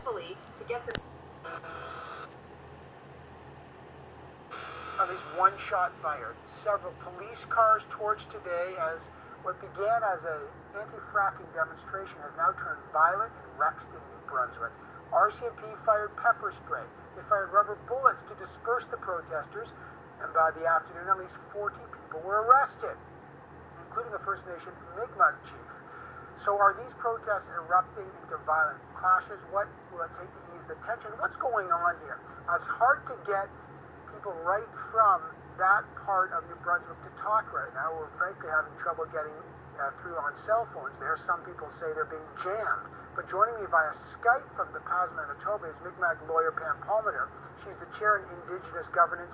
to get the At least one shot fired. Several police cars torched today as what began as an anti-fracking demonstration has now turned violent in Rexton, New Brunswick. RCMP fired pepper spray. They fired rubber bullets to disperse the protesters, and by the afternoon, at least 40 people were arrested, including a First Nation Mi'kmaq chief. So are these protests erupting into violent clashes? What will it take to ease the tension? What's going on here? It's hard to get people right from that part of New Brunswick to talk right now. We're frankly having trouble getting through on cell phones there. Some people say they're being jammed. But joining me via Skype from the Pas Manitoba is Mi'kmaq lawyer Pam Palmater. She's the chair in Indigenous Governance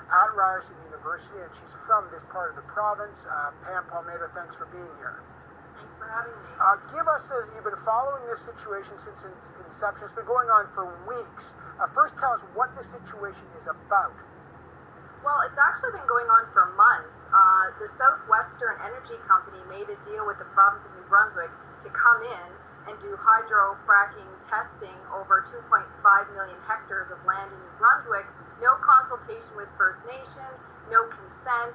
at Ryerson University, and she's from this part of the province. Pam Palmater, thanks for being here. Thanks for having me. Give us, as you've been following this situation since its inception, it's been going on for weeks. First, tell us what the situation is about. Well, it's actually been going on for months. The Southwestern Energy Company made a deal with the province of New Brunswick to come in and do hydro-fracking testing over 2.5 million hectares of land in New Brunswick. No consultation with First Nations, no consent,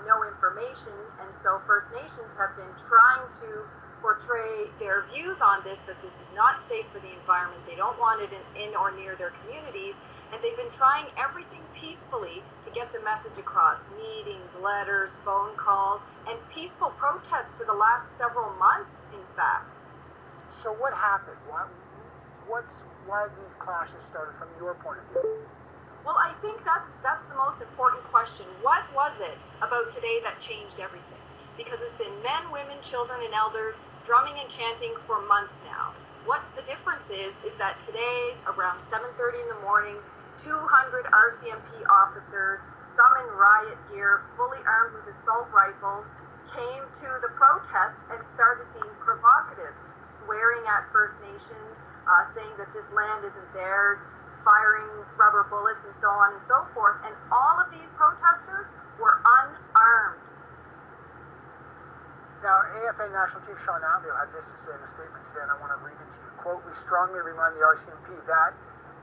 no information, and so First Nations have been trying to portray their views on this, that this is not safe for the environment, they don't want it in or near their communities, and they've been trying everything peacefully to get the message across. Meetings, letters, phone calls, and peaceful protests for the last several months, in fact. So what happened? Why have these clashes started from your point of view? Well, I think that's the most important question. What was it about today that changed everything? Because it's been men, women, children, and elders drumming and chanting for months now. What the difference is that today, around 7:30 in the morning, 200 RCMP officers, some in riot gear, fully armed with assault rifles, came to the protest and started being provocative, swearing at First Nations, saying that this land isn't theirs, firing rubber bullets and so on and so forth. And all of these protesters were unarmed. Now, AFA National Chief Sean Avio had this to say in a statement today, and I want to read it to you. Quote, "We strongly remind the RCMP that,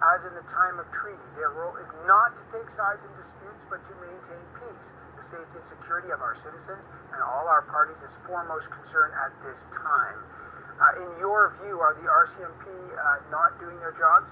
as in the time of treaty, their role is not to take sides in disputes, but to maintain peace. The safety and security of our citizens and all our parties is foremost concern at this time." In your view, are the RCMP not doing their jobs?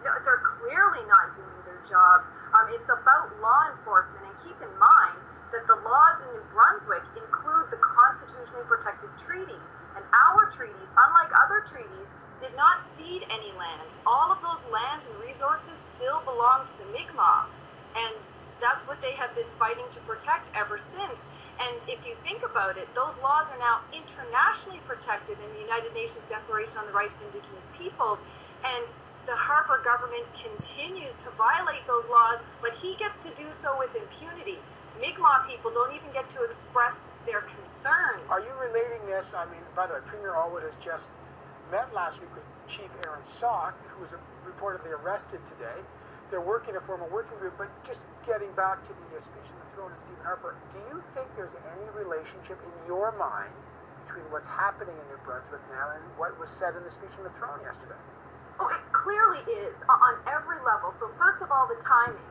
No, they're clearly not doing their jobs. It's about law enforcement, and keep in mind that the laws in New Brunswick include the constitutionally protected treaties. And our treaties, unlike other treaties, did not cede any land. All of those lands and resources still belong to the Mi'kmaq. And that's what they have been fighting to protect ever since. And if you think about it, those laws are now internationally protected in the United Nations Declaration on the Rights of Indigenous Peoples. And the Harper government continues to violate those laws, but he gets to do so with impunity. Mi'kmaq people don't even get to express their concerns. Are you relating this? I mean, by the way, Premier Allwood has just met last week with Chief Aaron Sock, who was reportedly arrested today. They're working a formal working group, but just getting back to the speech on the throne of Stephen Harper, do you think there's any relationship in your mind between what's happening in New Brunswick now and what was said in the speech on the throne yesterday? Oh, it clearly is, on every level. So first of all, the timing.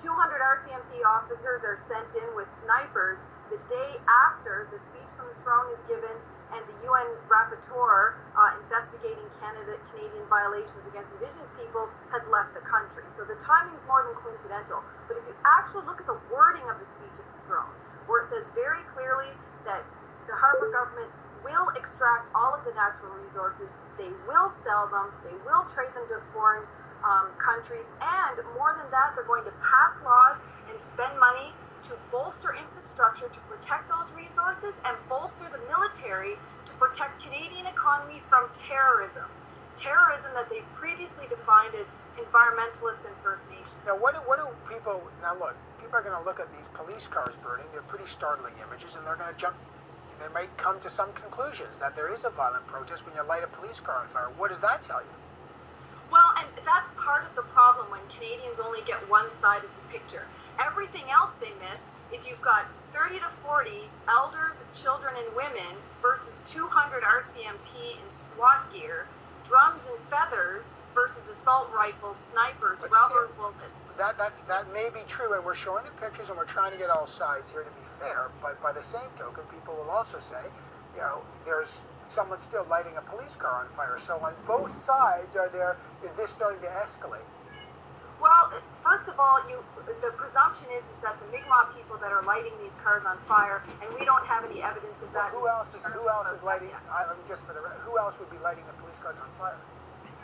200 RCMP officers are sent in with snipers the day after the speech from the throne is given and the UN rapporteur investigating Canadian violations against Indigenous peoples has left the country. So the timing is more than coincidental. But if you actually look at the wording of the speech at the throne, where it says very clearly that the Harper government will extract all of the natural resources, they will sell them, they will trade them to foreign countries, and more than that, they're going to pass laws and spend money to bolster infrastructure to protect those resources and bolster the military to protect Canadian economy from terrorism. Terrorism that they previously defined as environmentalists and First Nations. Now, what do people, now look, people are going to look at these police cars burning, they're pretty startling images, and they're going to they might come to some conclusions that there is a violent protest when you light a police car on fire. What does that tell you? Well, and that's part of the problem when Canadians only get one side of the picture. Everything else they miss is you've got 30 to 40 elders, children, and women versus 200 RCMP in SWAT gear, drums and feathers, assault rifles, snipers, But rubber still, bullets. that may be true, and we're showing the pictures, and we're trying to get all sides here to be fair. But by the same token, people will also say, there's someone still lighting a police car on fire. So on both sides, is this starting to escalate? Well, first of all, the presumption is that the Mi'kmaq people that are lighting these cars on fire, and we don't have any evidence of that. Who else is lighting? Who else would be lighting the police cars on fire?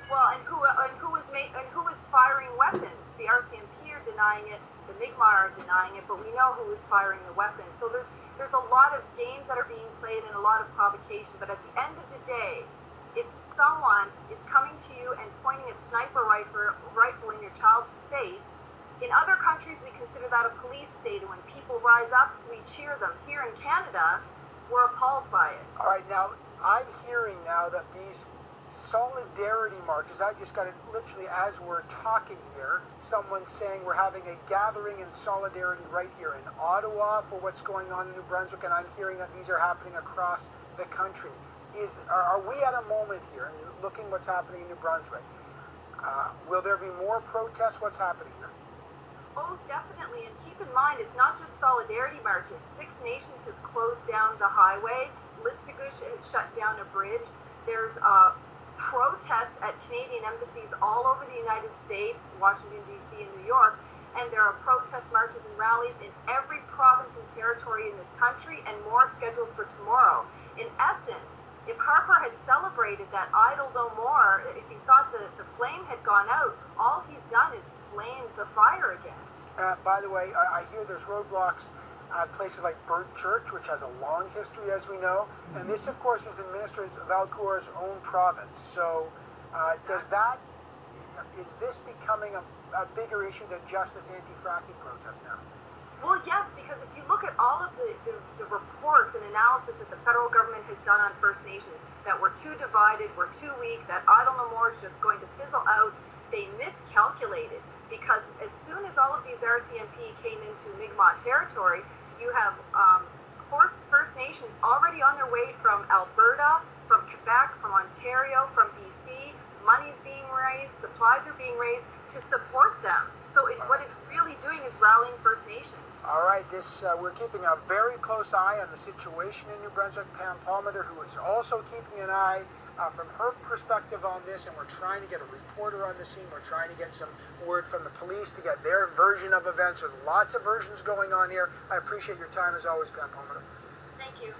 Well, and who is firing weapons? The RCMP are denying it. The Mi'kmaq are denying it, but we know who is firing the weapons. So there's a lot of games that are being played and a lot of provocation. But at the end of the day, if someone is coming to you and pointing a sniper rifle in your child's face, in other countries we consider that a police state, and when people rise up, we cheer them. Here in Canada, we're appalled by it. All right, now I'm hearing now that these solidarity marches, I just got it literally as we're talking here, someone saying we're having a gathering in solidarity right here in Ottawa for what's going on in New Brunswick, and I'm hearing that these are happening across the country. Are we at a moment here, and looking what's happening in New Brunswick, will there be more protests? What's happening here? Oh, definitely, and keep in mind, it's not just solidarity marches. Six Nations has closed down the highway. Listugush has shut down a bridge. There's protests at Canadian embassies all over the United States, Washington, D.C. and New York, and there are protest marches and rallies in every province and territory in this country, and more scheduled for tomorrow. In essence, if Harper had celebrated that idle no more, if he thought the flame had gone out, all he's done is flamed the fire again. By the way, I hear there's roadblocks at places like Burnt Church, which has a long history, as we know, and this, of course, is in Minister Valcour's own province. So, is this becoming a bigger issue than just this anti-fracking protest now? Well, yes, because if you look at all of the reports and analysis that the federal government has done on First Nations, that we're too divided, we're too weak, that idle no more is just going to fizzle out, they miscalculated. Because as soon as all of these RCMP came into Mi'kmaq territory, you have First Nations already on their way from Alberta, from Quebec, from Ontario, from BC. Money's being raised, supplies are being raised to support them. So what it's really doing is rallying First Nations. All right, we're keeping a very close eye on the situation in New Brunswick. Pam Palmater, who is also keeping an eye from her perspective on this, and we're trying to get a reporter on the scene. We're trying to get some word from the police to get their version of events. There's lots of versions going on here. I appreciate your time as always, Pam Palmater. Thank you.